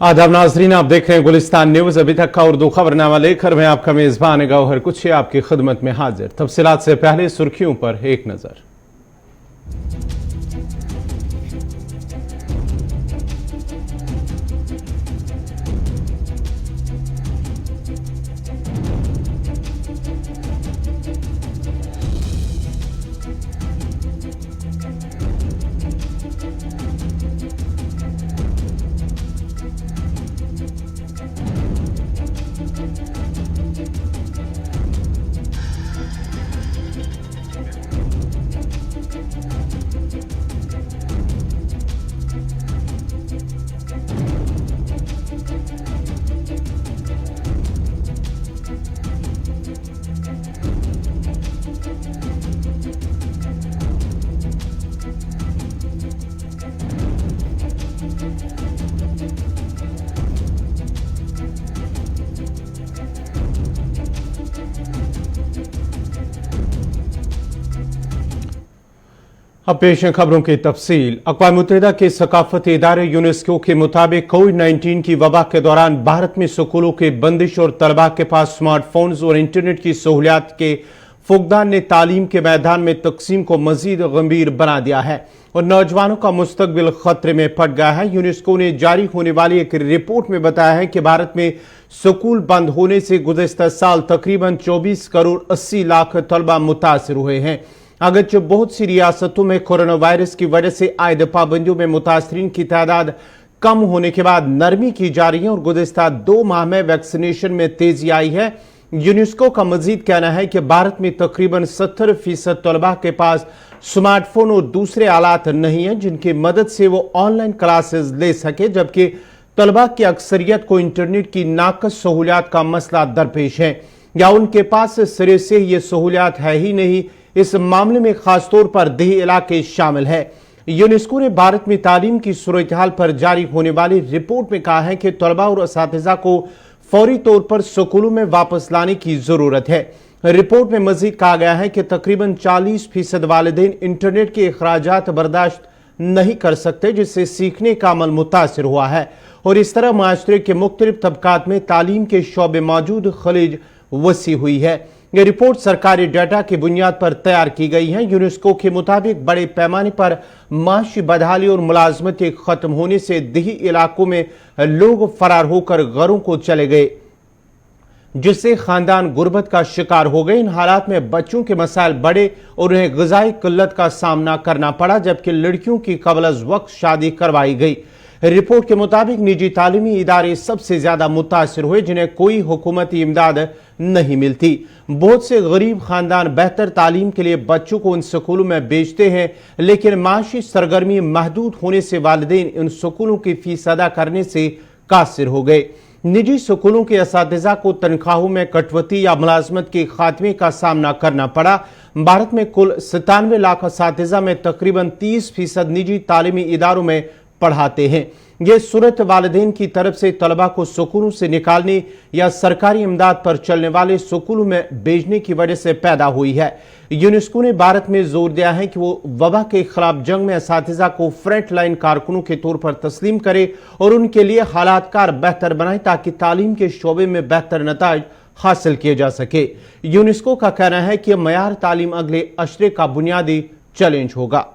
आदाब नाजरीन, आप देख रहे हैं गुलिस्तान न्यूज। अभी तक का उर्दू खबरनामा लेकर मैं आपका मेजबान गौहर कुछ आपकी खिदमत में हाजिर। तफसीलात से पहले सुर्खियों पर एक नजर। अब पेश है खबरों की तफसील। अक़वाम मुत्तहिदा के सकाफती इदारे यूनेस्को के मुताबिक कोविड-19 की वबा के दौरान भारत में स्कूलों की बंदिश और तलबा के पास स्मार्टफोन्स और इंटरनेट की सहूलियात के फुकदान ने तालीम के मैदान में तकसीम को मजीद गंभीर बना दिया है और नौजवानों का मुस्तकबिल खतरे में पड़ गया है। यूनेस्को ने जारी होने वाली एक रिपोर्ट में बताया है कि भारत में स्कूल बंद होने से गुज़िश्ता साल तकरीबन 24 करोड़ 80 लाख तलबा मुतासिर हुए हैं। अगरचे बहुत सी रियासतों में कोरोना वायरस की वजह से आयद पाबंदियों में मुतासरीन की तादाद कम होने के बाद नरमी की जा रही है और गुज़िश्ता 2 माह में वैक्सीनेशन में तेजी आई है। यूनेस्को का मजीद कहना है कि भारत में तकरीबन 70% तलबा के पास स्मार्टफोन और दूसरे आलात नहीं हैं जिनकी मदद से वो ऑनलाइन क्लासेस ले सके, जबकि तलबा की अक्सरियत को इंटरनेट की नाकस सहूलियात का मसला दरपेश है या उनके पास सिरे से ये सहूलियात है ही नहीं। इस मामले में खासतौर पर देही इलाके शामिल है। यूनेस्को ने भारत में तालीम की सूरत हाल पर जारी होने वाली रिपोर्ट में कहा है कि तलबा और असातिज़ा को फौरी तौर पर स्कूलों में वापस लाने की जरूरत है। रिपोर्ट में मजीद कहा गया है कि तकरीबन 40% वालिदैन इंटरनेट के अखराजात बर्दाश्त नहीं कर सकते, जिससे सीखने का अमल मुतासिर हुआ है और इस तरह माशरे के मुख्तलिफ तबकात में तालीम के शोबे मौजूद खलीज वसी हुई है। यह रिपोर्ट सरकारी डाटा की बुनियाद पर तैयार की गई है। यूनेस्को के मुताबिक बड़े पैमाने पर माशी बदहाली और मुलाजमतें खत्म होने से देही इलाकों में लोग फरार होकर घरों को चले गए, जिससे खानदान गुर्बत का शिकार हो गए। इन हालात में बच्चों के मसाइल बढ़े और उन्हें ग़िज़ाई किल्लत का सामना करना पड़ा, जबकि लड़कियों की कबल अज़ वक्त शादी करवाई गई। रिपोर्ट के मुताबिक निजी तालीमी इदारे सबसे ज्यादा मुतासिर हुए, जिन्हें कोई हुकूमती इमदाद नहीं मिलती। बहुत से गरीब खानदान बेहतर तालीम के लिए बच्चों को उन स्कूलों में भेजते हैं, लेकिन माशी सरगर्मी महदूद होने से वालिदैन इन स्कूलों की फीस अदा करने से कासिर हो गए। निजी स्कूलों के असातिज़ा को तनख्वाहों में कटौती या मुलाजमत के खात्मे का सामना करना पड़ा। भारत में कुल 97 लाख असातिज़ा में तकरीबन 30% निजी तालीमी इदारों में पढ़ाते हैं। यह सूरत वालिदैन की तरफ से तलबा को स्कूलों से निकालने या सरकारी इमदाद पर चलने वाले स्कूलों में भेजने की वजह से पैदा हुई है। यूनेस्को ने भारत में जोर दिया है कि वो वबा के खिलाफ जंग में असातिज़ा को फ्रंट लाइन कारकुनों के तौर पर तस्लीम करे और उनके लिए हालात कार बेहतर बनाए ताकि तालीम के शोबे में बेहतर नताइज हासिल किए जा सके। यूनेस्को का कहना है कि मयार तालीम अगले अशरे का बुनियादी चैलेंज होगा।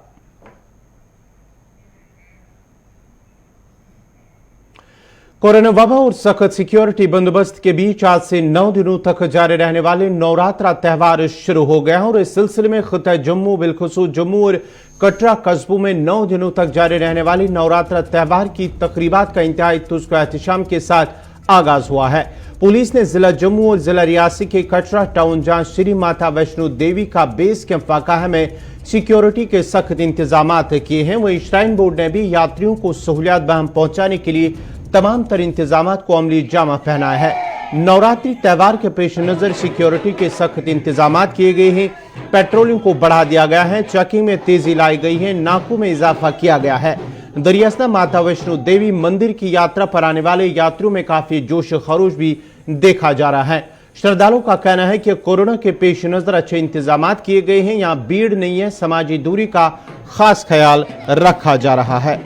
कोरोना वबा और सख्त सिक्योरिटी बंदोबस्त के बीच आज से 9 दिनों तक जारी रहने वाले नवरात्रा त्यौहार शुरू हो गया है और इस सिलसिले में खिता जम्मू, बिलखुसूस जम्मू और कटरा कस्बों में 9 दिनों तक जारी रहने वाली नवरात्रा त्यौहार की तकरीबात का इंतहाई तुज़्क एहतिशाम के साथ आगाज हुआ है। पुलिस ने जिला जम्मू और जिला रियासी के कटरा टाउन, जहां श्री माता वैष्णो देवी का बेस कैंप वाक़ा है, में सिक्योरिटी के सख्त इंतजाम किए हैं। वहीं श्राइन बोर्ड ने भी यात्रियों को सहूलियात बहम पहुंचाने के लिए तमाम तर इंतजाम को अमली जामा पहनाया है। नवरात्रि त्यौहार के पेश नजर सिक्योरिटी के सख्त इंतजाम किए गए हैं। पेट्रोलिंग को बढ़ा दिया गया है, चेकिंग में तेजी लाई गई है, नाकों में इजाफा किया गया है। दरियासना माता वैष्णो देवी मंदिर की यात्रा पर आने वाले यात्रियों में काफी जोश खरोश भी देखा जा रहा है। श्रद्धालुओं का कहना है कि कोरोना के पेश नजर अच्छे इंतजाम किए गए हैं, यहाँ भीड़ नहीं है, समाजी दूरी का खास ख्याल रखा जा रहा है।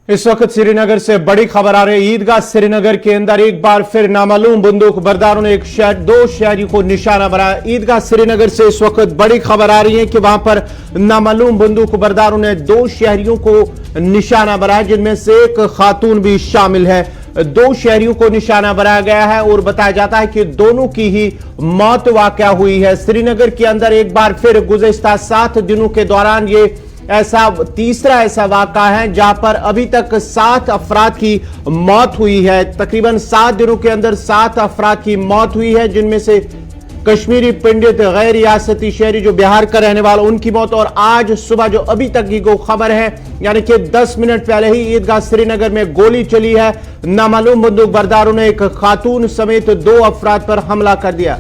इस वक्त श्रीनगर से बड़ी खबर आ रही है। ईदगाह श्रीनगर के अंदर एक बार फिर नामालूम बंदूक बरदारों ने दो शहरियों को निशाना बनाया। ईदगाह श्रीनगर से इस वक्त बड़ी खबर आ रही है कि वहां पर नामालूम बंदूक बरदारों ने दो शहरियों को निशाना बनाया, जिनमें से एक खातून भी शामिल है। दो शहरियों को निशाना बनाया गया है और बताया जाता है कि दोनों की ही मौत वाकया हुई है। श्रीनगर के अंदर एक बार फिर गुज़िश्ता 7 दिनों के दौरान ये तीसरा ऐसा वाक़ा है जहां पर अभी तक 7 अफराद की मौत हुई है। तकरीबन 7 दिनों के अंदर 7 अफराद की मौत हुई है, जिनमें से कश्मीरी पंडित, गैर रियासती शहरी जो बिहार का रहने वाला, उनकी मौत। और आज सुबह जो अभी तक की खबर है, यानी कि 10 मिनट पहले ही ईदगाह श्रीनगर में गोली चली है। नामालूम बंदूक बरदारों ने एक खातून समेत 2 अफराद पर हमला कर दिया।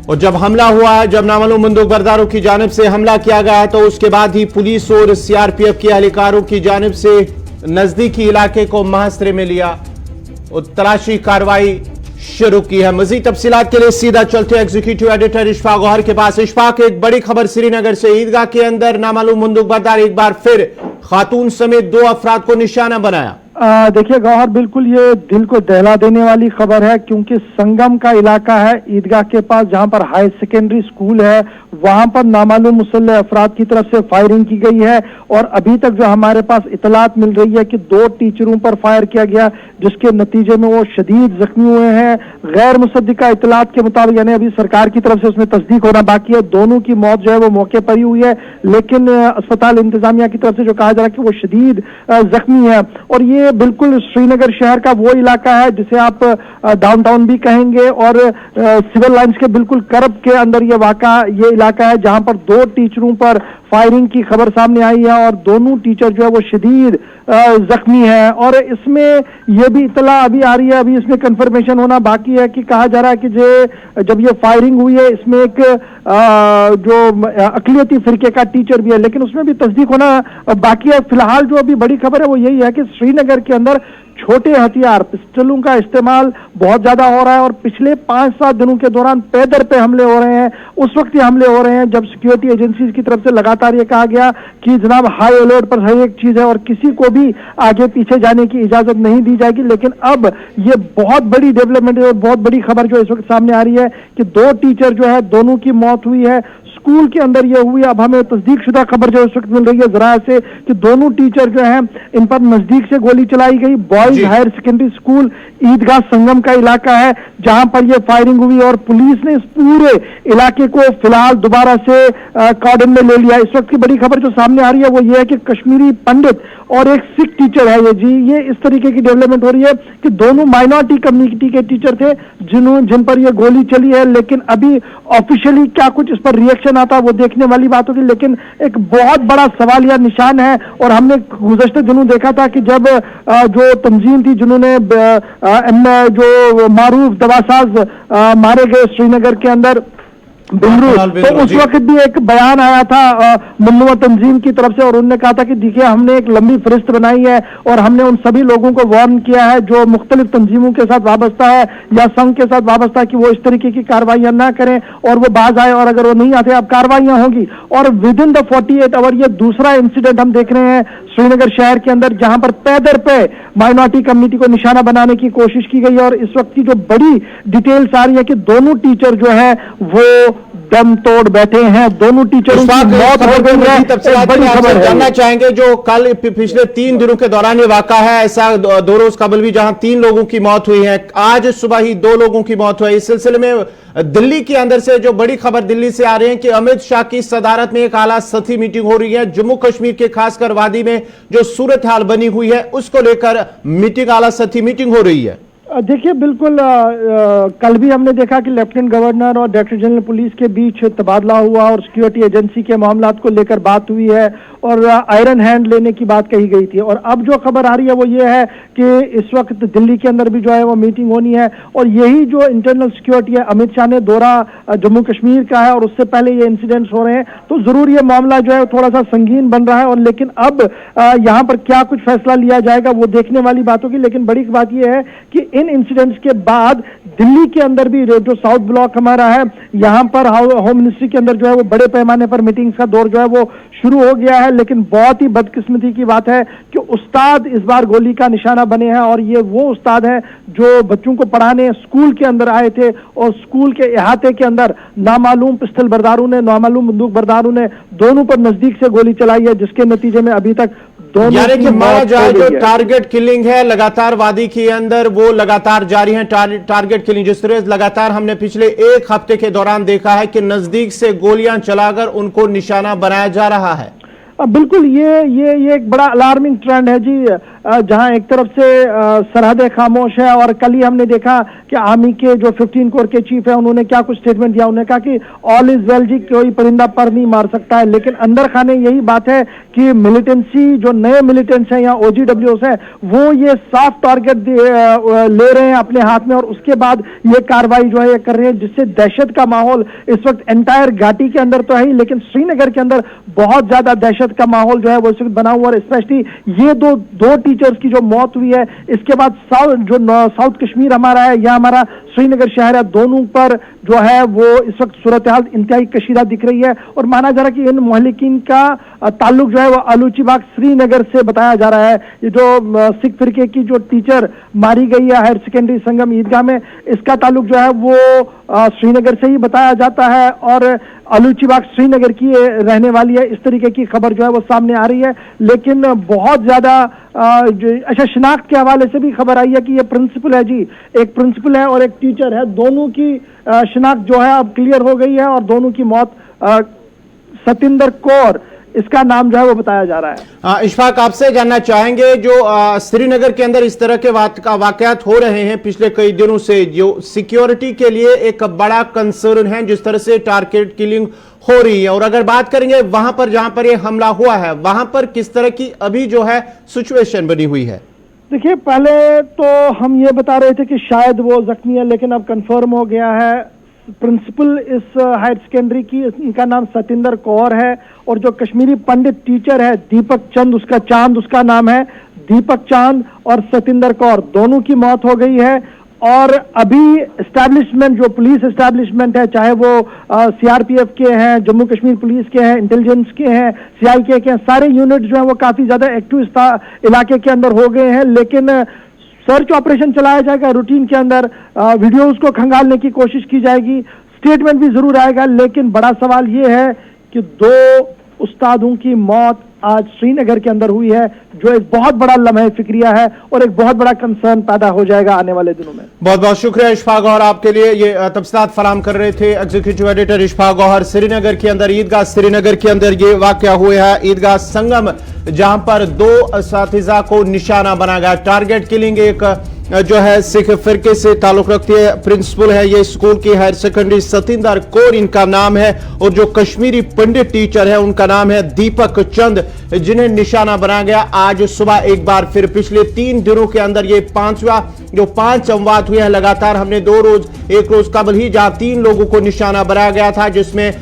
और जब हमला हुआ है, जब नामालूम बंदूक बरदारों की जानिब से हमला किया गया है, तो उसके बाद ही पुलिस और सीआरपीएफ के एहलकारों की जानिब से नजदीकी इलाके को मुहसरे में लिया और तलाशी कार्रवाई शुरू की है। मजीद तफसीलात के लिए सीधा चलते एग्जीक्यूटिव एडिटर इशफाक गौहर के पास। इशफाक, एक बड़ी खबर श्रीनगर से, ईदगाह के अंदर नामालूम बंदूक बरदार एक बार फिर खातून समेत 2 अफराद को निशाना बनाया। देखिए गौहर, बिल्कुल ये दिल को दहला देने वाली खबर है, क्योंकि संगम का इलाका है ईदगाह के पास, जहां पर हाई सेकेंडरी स्कूल है। वहां पर नामालूम मुसल्लह अफराद की तरफ से फायरिंग की गई है और अभी तक जो हमारे पास इतलात मिल रही है कि 2 टीचरों पर फायर किया गया, जिसके नतीजे में वो शदीद जख्मी हुए हैं। गैर मुसद्दिका इतलात के मुताबिक, यानी अभी सरकार की तरफ से उसमें तस्दीक होना बाकी है, दोनों की मौत जो है वो मौके पर ही हुई है, लेकिन अस्पताल इंतजामिया की तरफ से जो कहा जा रहा है कि वो शदीद जख्मी है। और ये बिल्कुल श्रीनगर शहर का वो इलाका है जिसे आप डाउनटाउन भी कहेंगे, और सिविल लाइंस के बिल्कुल कर्ब के अंदर ये इलाका है, जहां पर 2 टीचरों पर फायरिंग की खबर सामने आई है और दोनों टीचर जो है वो शदीद जख्मी है। और इसमें यह भी इतला अभी आ रही है, अभी इसमें कंफर्मेशन होना बाकी है कि कहा जा रहा है कि जब ये फायरिंग हुई है, इसमें एक जो अकलियती फिरके का टीचर भी है, लेकिन उसमें भी तस्दीक होना बाकी है। फिलहाल जो अभी बड़ी खबर है वो यही है कि श्रीनगर के अंदर छोटे हथियार, पिस्टलों का इस्तेमाल बहुत ज्यादा हो रहा है और पिछले 5-7 दिनों के दौरान पैदर पे हमले हो रहे हैं। उस वक्त ये हमले हो रहे हैं जब सिक्योरिटी एजेंसीज की तरफ से लगातार ये कहा गया कि जनाब हाई अलर्ट पर हर एक चीज है और किसी को भी आगे पीछे जाने की इजाजत नहीं दी जाएगी। लेकिन अब ये बहुत बड़ी डेवलपमेंट है और बहुत बड़ी खबर जो इस वक्त सामने आ रही है कि 2 टीचर जो है दोनों की मौत हुई है स्कूल के अंदर ये हुई। अब हमें तस्दीक शुदा खबर जो इस वक्त मिल रही है जरा से कि दोनों टीचर जो हैं इन पर नजदीक से गोली चलाई गई। बॉयज हायर सेकेंडरी स्कूल ईदगाह संगम का इलाका है जहां पर यह फायरिंग हुई और पुलिस ने इस पूरे इलाके को फिलहाल दोबारा से कॉर्डन में ले लिया। इस वक्त की बड़ी खबर जो सामने आ रही है वो ये है कि कश्मीरी पंडित और एक सिख टीचर है ये इस तरीके की डेवलपमेंट हो रही है कि दोनों माइनॉरिटी कम्युनिटी के टीचर थे जिन पर यह गोली चली है। लेकिन अभी ऑफिशियली क्या कुछ इस पर रिएक्शन आता है वो देखने वाली बात होगी, लेकिन एक बहुत बड़ा सवाल या निशान है। और हमने गुज़श्ते दिनों देखा था कि जब जो तंजीम थी जिन्होंने जो मारूफ दवासाज मारे गए श्रीनगर के अंदर बिमरू, तो उस वक्त भी एक बयान आया था मुन्नुआ तंजीम की तरफ से और उन्होंने कहा था कि देखिए हमने एक लंबी फहरिस्त बनाई है और हमने उन सभी लोगों को वार्न किया है जो मुख्तलिफ तंजीमों के साथ वाबस्ता है या संघ के साथ वाबस्ता है कि वो इस तरीके की कार्रवाइयां ना करें और वो बाज आए, और अगर वो नहीं आते अब कार्रवाइयां होंगी। और विद इन द 48 आवर ये दूसरा इंसिडेंट हम देख रहे हैं श्रीनगर शहर के अंदर जहां पर पैदर पे माइनॉरिटी कम्युनिटी को निशाना बनाने की कोशिश की गई। और इस वक्त की जो बड़ी डिटेल्स आ रही है कि दोनों टीचर जो है वो दम तोड़ बैठे हैं, दोनों टीचरों की मौत हो गई है। बड़ी खबर जानना चाहेंगे जो कल पिछले 3 दिनों के दौरान ये वाक़ा है, ऐसा 2 रोज कबल भी जहां 3 लोगों की मौत हुई है, आज सुबह ही 2 लोगों की मौत हुई। इस सिलसिले में दिल्ली के अंदर से जो बड़ी खबर दिल्ली से आ रही है कि अमित शाह की सदारत में एक आला सतही मीटिंग हो रही है। जम्मू कश्मीर के खासकर वादी में जो सूरत हाल बनी हुई है उसको लेकर आला सतही मीटिंग हो रही है। देखिए बिल्कुल कल भी हमने देखा कि लेफ्टिनेंट गवर्नर और डायरेक्टर जनरल पुलिस के बीच तबादला हुआ और सिक्योरिटी एजेंसी के मामलात को लेकर बात हुई है और आयरन हैंड लेने की बात कही गई थी। और अब जो खबर आ रही है वो ये है कि इस वक्त दिल्ली के अंदर भी जो है वो मीटिंग होनी है और यही जो इंटरनल सिक्योरिटी है, अमित शाह ने दौरा जम्मू कश्मीर का है और उससे पहले ये इंसिडेंट्स हो रहे हैं, तो जरूर ये मामला जो है थोड़ा सा संगीन बन रहा है। और लेकिन अब यहाँ पर क्या कुछ फैसला लिया जाएगा वो देखने वाली बात होगी। लेकिन बड़ी बात यह है कि इन इंसिडेंट्स के बाद दिल्ली के अंदर भी जो साउथ ब्लॉक हमारा है, यहाँ पर होम मिनिस्ट्री के अंदर जो है वो बड़े पैमाने पर मीटिंग्स का दौर जो है वो शुरू हो गया है। लेकिन बहुत ही बदकिस्मती की बात है कि उस्ताद इस बार गोली का निशाना बने हैं, और ये वो उस्ताद है जो बच्चों को पढ़ाने स्कूल के अंदर आए थे, और स्कूल के इहाते के अंदर नामालूम पिस्टल बरदारों ने, नामालूम बंदूक बरदारों ने दोनों पर नजदीक से गोली चलाई है, जिसके नतीजे में अभी तक यानी कि माना जाए जो टारगेट किलिंग है लगातार वादी के अंदर वो लगातार जारी है। टारगेट किलिंग जिस तरह लगातार हमने पिछले एक हफ्ते के दौरान देखा है कि नजदीक से गोलियां चलाकर उनको निशाना बनाया जा रहा है। बिल्कुल ये एक बड़ा अलार्मिंग ट्रेंड है जी, जहां एक तरफ से सरहदें खामोश है, और कल ही हमने देखा कि आर्मी के जो 15 कोर के चीफ है उन्होंने क्या कुछ स्टेटमेंट दिया। उन्होंने कहा कि ऑल इज वेल जी, कोई परिंदा पर नहीं मार सकता है। लेकिन अंदर खाने यही बात है कि मिलिटेंसी जो नए मिलिटेंट्स हैं या OGWs हैं वो ये साफ टारगेट ले रहे हैं अपने हाथ में, और उसके बाद ये कार्रवाई जो है ये कर रहे हैं, जिससे दहशत का माहौल इस वक्त एंटायर घाटी के अंदर तो है ही, लेकिन श्रीनगर के अंदर बहुत ज्यादा दहशत का माहौल जो है वो इस वक्त बना हुआ। और स्पेशली ये दो टीचर्स की जो मौत हुई है, इसके बाद साउथ कश्मीर हमारा है या हमारा श्रीनगर शहर है, दोनों पर जो है वो इस वक्त सूरत हाल इंतहाई कशीदा दिख रही है। और माना जा रहा है कि इन मोहलिकीन का ताल्लुक जो है वो आलूचीबाग श्रीनगर से बताया जा रहा है। ये जो सिख फिरके की जो टीचर मारी गई है हायर सेकेंडरी संगम ईदगाह में, इसका ताल्लुक जो है वो श्रीनगर से ही बताया जाता है, और आलूचीबाग श्रीनगर की रहने वाली है। इस तरीके की खबर जो है वो सामने आ रही है। लेकिन बहुत ज्यादा अच्छा शिनाख्त के हवाले से भी खबर आई है कि ये प्रिंसिपल है जी, एक प्रिंसिपल है और एक टीचर है, दोनों की शिनाख्त जो है अब क्लियर हो गई है, और दोनों की मौत सतिंदर कौर इसका नाम जो है वो बताया जा रहा है। इशफाक, आपसे जानना चाहेंगे जो श्रीनगर के अंदर इस तरह के वाकयात हो रहे हैं पिछले कई दिनों से, जो सिक्योरिटी के लिए एक बड़ा कंसर्न है जिस तरह से टारगेट किलिंग हो रही है, और अगर बात करेंगे वहां पर जहां पर यह हमला हुआ है वहां पर किस तरह की अभी जो है सिचुएशन बनी हुई है? देखिए, पहले तो हम ये बता रहे थे कि शायद वो जख्मी है, लेकिन अब कंफर्म हो गया है। प्रिंसिपल इस हायर सेकेंडरी की, इनका नाम सतिंदर कौर है, और जो कश्मीरी पंडित टीचर है दीपक चंद, उसका नाम है दीपक चांद, और सतिंदर कौर, दोनों की मौत हो गई है। और अभी एस्टैब्लिशमेंट जो पुलिस एस्टैब्लिशमेंट है, चाहे वो CRPF के हैं, जम्मू कश्मीर पुलिस के हैं, इंटेलिजेंस के हैं, CIK के हैं, सारे यूनिट जो है वो काफी ज्यादा एक्टिव इलाके के अंदर हो गए हैं। लेकिन सर्च ऑपरेशन चलाया जाएगा रूटीन के अंदर, वीडियोस को खंगालने की कोशिश की जाएगी, स्टेटमेंट भी जरूर आएगा। लेकिन बड़ा सवाल ये है कि 2 उस्तादों की मौत आज श्रीनगर के अंदर हुई है, जो एक बहुत बड़ा लम्हे फिक्रिया है और एक बहुत बड़ा कंसर्न पैदा हो जाएगा आने वाले दिनों में। बहुत बहुत शुक्रिया इशफाक गौहर, आपके लिए ये तफसीलात फराम कर रहे थे एग्जीक्यूटिव एडिटर इशफाक गौहर। श्रीनगर के अंदर ईदगाह श्रीनगर के अंदर ये वाकया हुआ है, ईदगाह संगम, जहां पर 2 असातिज़ा को निशाना बना गया। टारगेट किलिंग एक जो है सिख फिरके से ताल्लुक रखती है, प्रिंसिपल है ये स्कूल की हायर सेकेंडरी सतिंदर कौर इनका नाम है, और जो कश्मीरी पंडित टीचर है उनका नाम है दीपक चंद, जिन्हें निशाना बनाया गया। आज सुबह एक बार फिर पिछले 3 दिनों के अंदर ये 5 संवाद हुए हैं लगातार। हमने 2 रोज, एक रोज कबल ही जहां 3 लोगों को निशाना बनाया गया था, जिसमें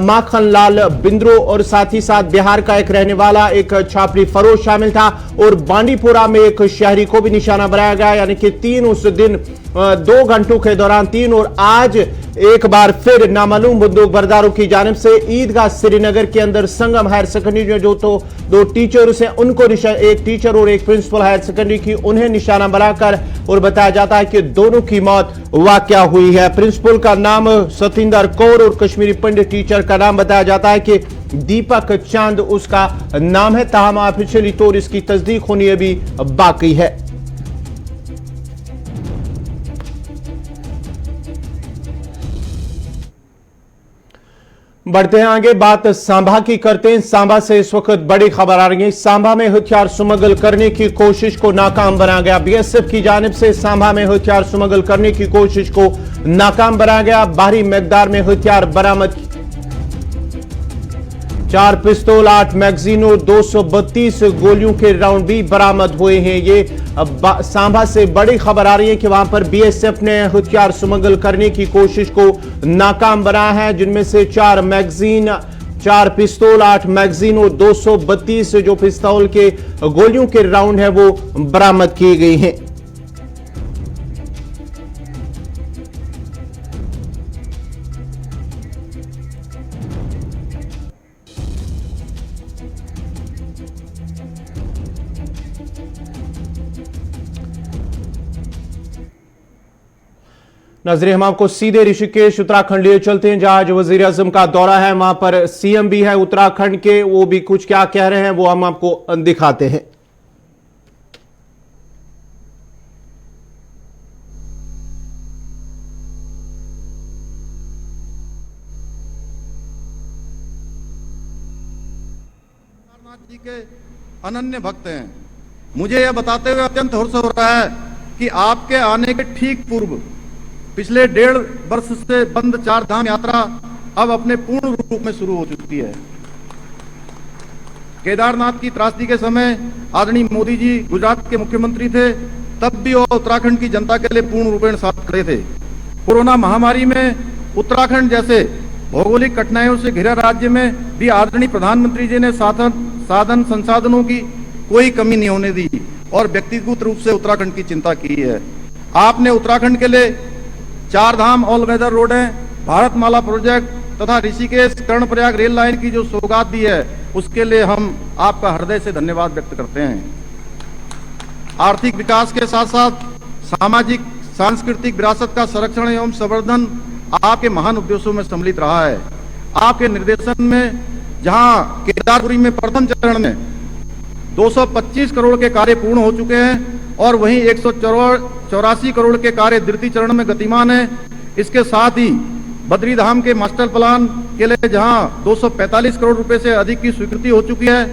माखन लाल बिंद्रो और साथ ही साथ बिहार का एक रहने वाला एक छापरी फरोज शामिल था, और बांडीपुरा में एक शहरी को भी निशाना बनाया गया। यानी कि 3 उस दिन 2 घंटों के दौरान 3, और आज एक बार फिर नामालूम बंदूक बरदारों की जानिब से ईदगाह श्रीनगर के अंदर संगम हायर सेकेंडरी में जो तो 2 टीचर्स हैं उनको, एक टीचर और एक प्रिंसिपल हायर सेकेंडरी की, उन्हें निशाना बनाकर, और बताया जाता है कि दोनों की मौत वाकया हुई है। प्रिंसिपल का नाम सतिंदर कौर और कश्मीरी पंडित टीचर का नाम बताया जाता है कि दीपक चांद उसका नाम है, ताहम ऑफिशियली तौर इसकी तस्दीक होनी अभी बाकी है। बढ़ते हैं आगे, बात सांबा की करते हैं। सांबा से इस वक्त बड़ी खबर आ रही है। सांबा में हथियार स्मगल करने की कोशिश को नाकाम बनाया गया। BSF की जानिब से सांबा में हथियार स्मगल करने की कोशिश को नाकाम बनाया गया। भारी मकदार में हथियार बरामद, 4 पिस्तौल, 8 मैगजीन और 232 गोलियों के राउंड भी बरामद हुए हैं। ये सांबा से बड़ी खबर आ रही है कि वहां पर BSF ने हथियार स्मगल करने की कोशिश को नाकाम बनाया है, जिनमें से 4 मैगजीन, 4 पिस्तौल, 8 मैगजीन और 232 जो पिस्तौल के गोलियों के राउंड है वो बरामद किए गए हैं। नाज़रीन, हम आपको सीधे ऋषिकेश उत्तराखंड लिए चलते हैं, जहां आज वजीर आजम का दौरा है। वहां पर सीएम भी है उत्तराखंड के, वो भी कुछ क्या कह रहे हैं वो हम आपको दिखाते हैं। जी के अनन्य भक्त हैं। मुझे यह बताते हुए अत्यंत हर्ष हो रहा है कि आपके आने के ठीक पूर्व पिछले 1.5 वर्ष से बंद 4 धाम यात्रा अब अपने पूर्ण रूप में शुरू हो चुकी है। केदारनाथ की त्रासदी के समय आदरणीय मोदी जी गुजरात के मुख्यमंत्री थे, तब भी वो उत्तराखंड की जनता के लिए पूर्ण रूपेण साथ खड़े थे। कोरोना महामारी में उत्तराखंड जैसे भौगोलिक कठिनाइयों से घिरे राज्य में भी आदरणीय प्रधानमंत्री जी ने साधन संसाधनों की कोई कमी नहीं होने दी और व्यक्तिगत रूप से उत्तराखंड की चिंता की है। आपने उत्तराखंड के लिए 4 धाम ऑल वेदर रोडें, भारतमाला प्रोजेक्ट तथा ऋषिकेश कर्णप्रयाग रेल लाइन की जो सौगात दी है, उसके लिए हम आपका हृदय से धन्यवाद व्यक्त करते हैं। आर्थिक विकास के साथ साथ सामाजिक सांस्कृतिक विरासत का संरक्षण एवं संवर्धन आपके महान उद्देश्यों में सम्मिलित रहा है। आपके निर्देशन में जहां केदारपुरी में प्रथम चरण में 225 करोड़ के कार्य पूर्ण हो चुके हैं और वहीं 184 करोड़ के कार्य द्वितीय चरण में गतिमान है। इसके साथ ही बद्री धाम के मास्टर प्लान के लिए जहां 245 करोड़ रुपए से अधिक की स्वीकृति हो चुकी है,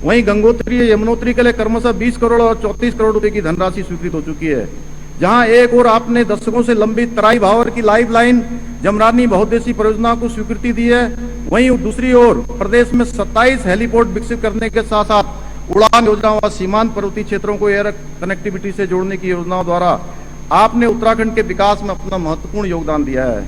वहीं गंगोत्री यमुनोत्री के लिए क्रमशः 20 करोड़ और 34 करोड़ रुपए की धनराशि स्वीकृत हो चुकी है। जहां एक और आपने दशकों से लंबी तराई भावर की लाइफ लाइन जमरानी बहुउद्देशीय परियोजना को स्वीकृति दी है, वहीं दूसरी ओर प्रदेश में 27 हेलीपोर्ट विकसित करने के साथ साथ उड़ान योजना व सीमांत पर्वतीय क्षेत्रों को एयर कनेक्टिविटी से जोड़ने की योजनाओं द्वारा आपने उत्तराखंड के विकास में अपना महत्वपूर्ण योगदान दिया है।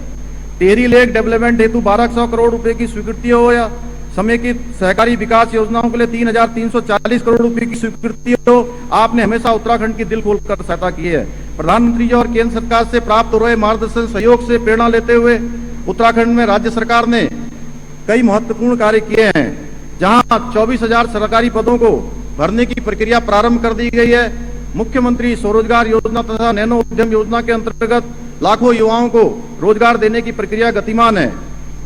टेहरी लेक डेवलपमेंट हेतु 1200 करोड़ रुपए की स्वीकृति हो या समेकित सहकारी विकास योजनाओं के लिए 3340 करोड़ रुपए की स्वीकृति हो, आपने हमेशा उत्तराखंड की दिल खोलकर सहायता की है। प्रधानमंत्री जी और केंद्र सरकार से प्राप्त हो रहे मार्गदर्शन सहयोग से प्रेरणा लेते हुए उत्तराखंड में राज्य सरकार ने कई महत्वपूर्ण कार्य किए हैं। जहां 24,000 सरकारी पदों को भरने की प्रक्रिया प्रारंभ कर दी गई है। मुख्यमंत्री स्वरोजगार योजना तथा नैनो उद्यम योजना के अंतर्गत लाखों युवाओं को रोजगार देने की प्रक्रिया गतिमान है।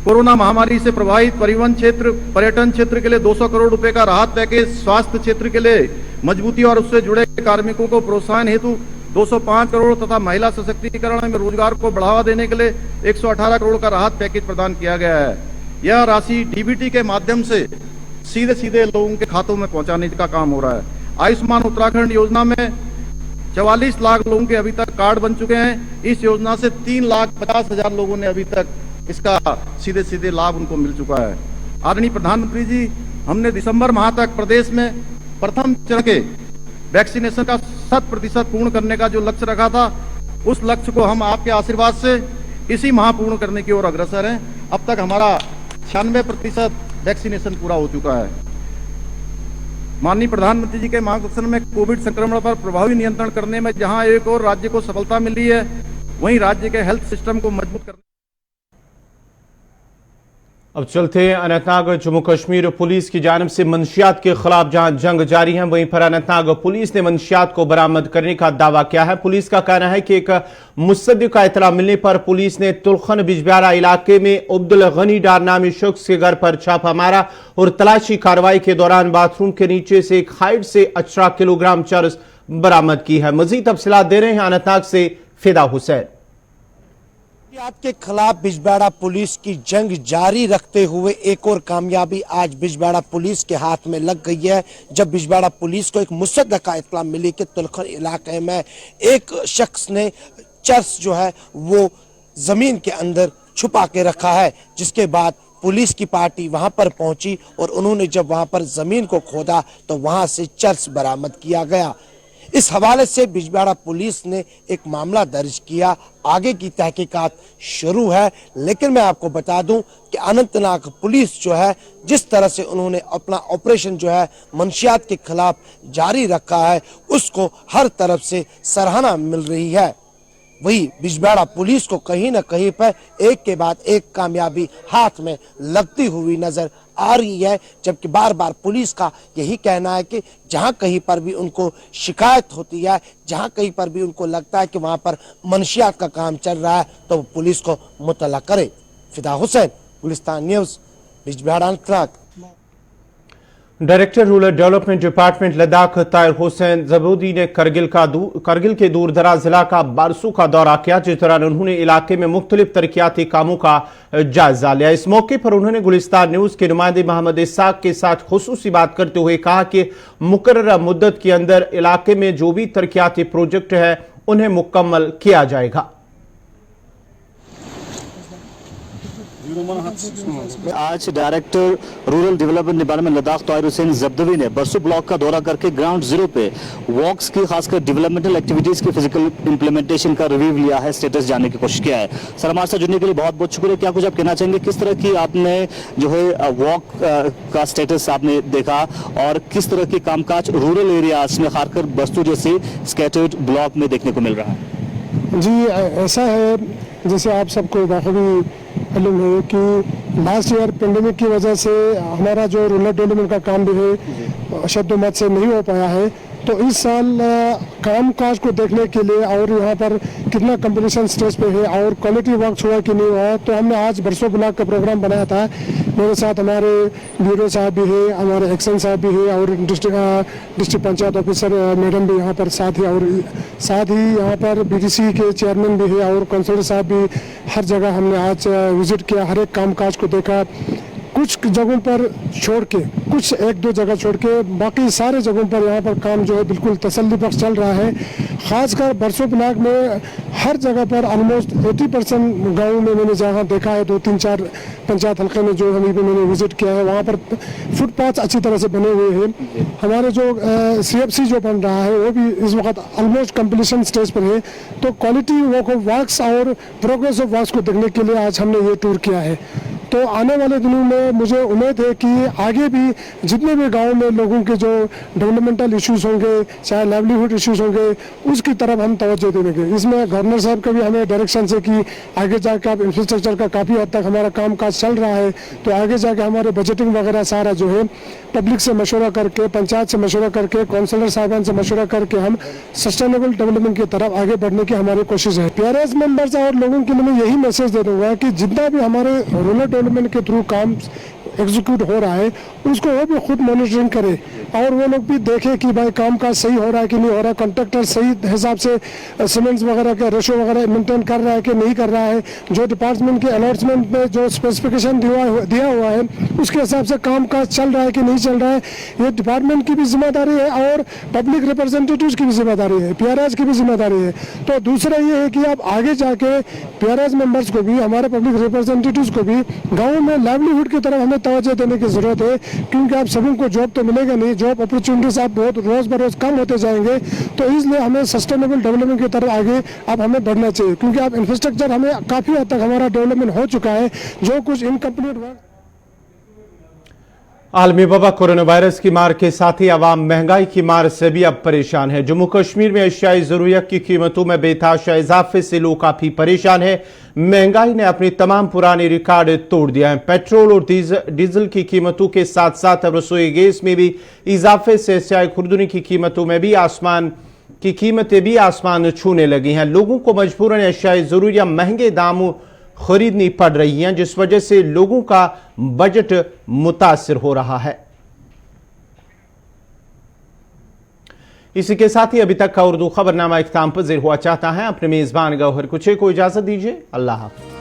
कोरोना महामारी से प्रभावित परिवहन क्षेत्र, पर्यटन क्षेत्र के लिए 200 करोड़ रुपए का राहत पैकेज, स्वास्थ्य क्षेत्र के लिए मजबूती और उससे जुड़े कार्मिकों को प्रोत्साहन हेतु 205 करोड़ तथा महिला सशक्तिकरण में रोजगार को बढ़ावा देने के लिए 118 करोड़ का राहत पैकेज प्रदान किया गया है। यह राशि डीबीटी के माध्यम से सीधे सीधे लोगों के खातों में पहुंचाने का काम हो रहा है। आयुष्मान उत्तराखंड योजना में 44 लाख लोगों के अभी तक कार्ड बन चुके हैं। इस योजना से 3,50,000 लोगों ने अभी तक इसका सीधे सीधे लाभ उनको मिल चुका है। आदरणीय प्रधानमंत्री जी, हमने दिसंबर माह तक प्रदेश में प्रथम चरण के वैक्सीनेशन का 100% पूर्ण करने का जो लक्ष्य रखा था, उस लक्ष्य को हम आपके आशीर्वाद से इसी माह पूर्ण करने की ओर अग्रसर हैं। अब तक हमारा 96% वैक्सीनेशन पूरा हो चुका है। माननीय प्रधानमंत्री जी के मार्गदर्शन में कोविड संक्रमण पर प्रभावी नियंत्रण करने में जहां एक और राज्य को सफलता मिली है, वहीं राज्य के हेल्थ सिस्टम को मजबूत करने। अब चलते हैं अनंतनाग। जम्मू कश्मीर पुलिस की जानिब से मंशियात के खिलाफ जहां जंग जारी है, वहीं पर अनंतनाग पुलिस ने मंशियात को बरामद करने का दावा किया है। पुलिस का कहना है कि एक मुसद्दिक का इतला मिलने पर पुलिस ने तुलखन बिजबियारा इलाके में अब्दुल गनी डार नामी शख्स के घर पर छापा मारा और तलाशी कार्रवाई के दौरान बाथरूम के नीचे से एक हाइट से 18 किलोग्राम चरस बरामद की है। मजीद तफसीलात दे रहे हैं अनंतनाग से फिदा हुसैन। के खिलाफ बिजबियारा पुलिस की जंग जारी रखते हुए एक और कामयाबी आज बिजबियारा पुलिस के हाथ में लग गई है, जब बिजबियारा पुलिस को एक मुसद्दक का इत्तला मिली कि तुलखन इलाके में एक शख्स ने चर्स जो है वो जमीन के अंदर छुपा के रखा है। जिसके बाद पुलिस की पार्टी वहां पर पहुंची और उन्होंने जब वहां पर जमीन को खोदा तो वहां से चर्स बरामद किया गया। इस हवाले से बिजबियारा पुलिस ने एक मामला दर्ज किया, आगे की तहकीकात शुरू है। लेकिन मैं आपको बता दूं कि अनंतनाग पुलिस जो है, जिस तरह से उन्होंने अपना ऑपरेशन जो है मंशियात के खिलाफ जारी रखा है, उसको हर तरफ से सराहना मिल रही है। वही बिजबियारा पुलिस को कहीं न कहीं पर एक के बाद एक कामयाबी हाथ में लगती हुई नजर आ रही है, जबकि बार बार पुलिस का यही कहना है कि जहां कहीं पर भी उनको शिकायत होती है, जहां कहीं पर भी उनको लगता है कि वहां पर मनशियात का काम चल रहा है, तो वो पुलिस को मुतला करे। Fida Hussain, Gulistan news, Bijbehara Anantnag. Director rural development department Ladakh Tahir Hussain Jabudi ने करगिल के दूर दराज जिला का बारसू का दौरा किया, जिस दौरान उन्होंने इलाके में मुख्तलिफ तरक्याती कामों का जायजा लिया। इस मौके पर उन्होंने गुलिस्तान न्यूज के नुमाइंदे मोहम्मद इसाक के साथ खुसूसी बात करते हुए कहा कि मुकर्ररा मुद्दत के अंदर इलाके में जो भी तरक्याती प्रोजेक्ट है उन्हें मुकम्मल किया जाएगा। आज director rural development department Ladakh Tahir Hussain Jabdavi ने बरसू ब्लॉक का दौरा करके ग्राउंड जीरो पे वॉक्स की खासकर डेवलपमेंटल एक्टिविटीज की फिजिकल इंप्लीमेंटेशन का रिव्यू लिया है, स्टेटस जानने की कोशिश किया है। सर, हमारे साथ जुड़ने के लिए बहुत बहुत शुक्रिया। क्या कुछ आप कहना चाहेंगे, किस तरह की आपने जो है वॉक का स्टेटस आपने देखा और किस तरह के कामकाज रूरल एरियाज में खासकर बस्तु जैसे स्कैटर्ड ब्लॉक में देखने को मिल रहा है? जी, ऐसा है जैसे आप सबको बखूबी मालूम है कि लास्ट ईयर पेंडेमिक की वजह से हमारा जो रूरल डेवलपमेंट का काम भी है शद्दोमत से नहीं हो पाया है, तो इस साल काम काज को देखने के लिए और यहाँ पर कितना कंपटीशन स्टेज पे है और क्वालिटी वर्क हुआ कि नहीं हुआ, तो हमने आज बरसों ब्लॉक का प्रोग्राम बनाया था। मेरे साथ हमारे ब्यूरो साहब भी है, हमारे एक्शन साहब भी है और डिस्ट्रिक्ट पंचायत ऑफिसर मैडम भी यहाँ पर साथ ही, और साथ ही यहाँ पर बीडीसी के चेयरमैन भी है और काउंसलर साहब भी। हर जगह हमने आज विजिट किया, हर एक काम काज को देखा। कुछ जगहों पर छोड़ के, कुछ एक दो जगह छोड़ के बाकी सारे जगहों पर यहाँ पर काम जो है बिल्कुल तसल्ली बख्श चल रहा है। खासकर बरसों ब्लॉक में हर जगह पर ऑलमोस्ट 80% गाँव में मैंने जहाँ देखा है, 2-3-4 पंचायत हल्के में जो अभी भी मैंने विजिट किया है, वहाँ पर फुटपाथ अच्छी तरह से बने हुए हैं। हमारे जो CFC जो बन रहा है वो भी इस वक्त ऑलमोस्ट कंप्लीशन स्टेज पर है। तो क्वालिटी वर्क्स और प्रोग्रेस ऑफ वर्क्स को देखने के लिए आज हमने ये टूर किया है। तो आने वाले दिनों में मुझे उम्मीद है कि आगे भी जितने भी गांव में लोगों के जो डेवलपमेंटल इश्यूज होंगे, चाहे लाइवलीहुड इश्यूज होंगे, उसकी तरफ हम तवज्जो देंगे। इसमें गवर्नर साहब का भी हमें डायरेक्शन से कि आगे जाकर आप इंफ्रास्ट्रक्चर का काफ़ी हद तक हमारा काम काज चल रहा है, तो आगे जाके हमारे बजटिंग वगैरह सारा जो है पब्लिक से मशवरा करके, पंचायत से मशवरा करके, काउंसलर साहबान से मशवरा करके हम सस्टेनेबल डेवलपमेंट की तरफ आगे बढ़ने की हमारी कोशिश है। PRS मेंबर्स और लोगों के लिए मैं यही मैसेज दे दूंगा कि जितना भी हमारे रूरल डेवलपमेंट के थ्रू काम एग्जीक्यूट हो रहा है उसको वो भी खुद मॉनिटरिंग करे और वो लोग भी देखें कि भाई काम काज सही हो रहा है कि नहीं हो रहा है, कॉन्ट्रैक्टर सही हिसाब से सीमेंट्स वगैरह के रेशो वगैरह मेंटेन कर रहा है कि नहीं कर रहा है, जो डिपार्टमेंट के अलॉटमेंट में जो स्पेसिफिकेशन दिया हुआ है उसके हिसाब से काम काज चल रहा है कि नहीं चल रहा है। ये डिपार्टमेंट की भी जिम्मेदारी है और पब्लिक रिप्रेजेंटेटिव्स की भी जिम्मेदारी है, PRS की भी जिम्मेदारी है। तो दूसरा ये है कि आप आगे जाके PRS मेंबर्स को भी, हमारे पब्लिक रिप्रेजेंटेटिव्स को भी गाँव में लाइवलीहुड की तरफ हमें तवज्जो देने की जरूरत है, क्योंकि आप सभी को जॉब तो मिलेगा नहीं, जॉब अपॉर्चुनिटीज आप बहुत रोज बरोज कम होते जाएंगे। तो इसलिए हमें सस्टेनेबल डेवलपमेंट की तरफ आगे अब हमें बढ़ना चाहिए, क्योंकि आप इंफ्रास्ट्रक्चर हमें काफी हद तक हमारा डेवलपमेंट हो चुका है। जो कुछ इनकम्प्लीट वर्क आलमी वबा कोरोना वायरस की मार के साथ ही आवाम महंगाई की मार से भी अब परेशान है। जम्मू कश्मीर में अशियाई जरूरत की कीमतों में बेतहाशा इजाफे से लोग काफी परेशान है। महंगाई ने अपनी तमाम पुराने रिकॉर्ड तोड़ दिया है। पेट्रोल और डीजल की कीमतों के साथ साथ अब रसोई गैस में भी इजाफे से अशियाई खुर्दनी की कीमतों में भी कीमतें भी आसमान छूने लगी हैं। लोगों को मजबूरन अशियाई जरूरिया महंगे दामों खरीदनी पड़ रही हैं, जिस वजह से लोगों का बजट मुतासिर हो रहा है। इसी के साथ ही अभी तक का उर्दू खबरनामा इख्तिताम पज़ीर हुआ चाहता है। अपने मेजबान गौहर कुछे को इजाजत दीजिए। अल्लाह हाफ़िज़।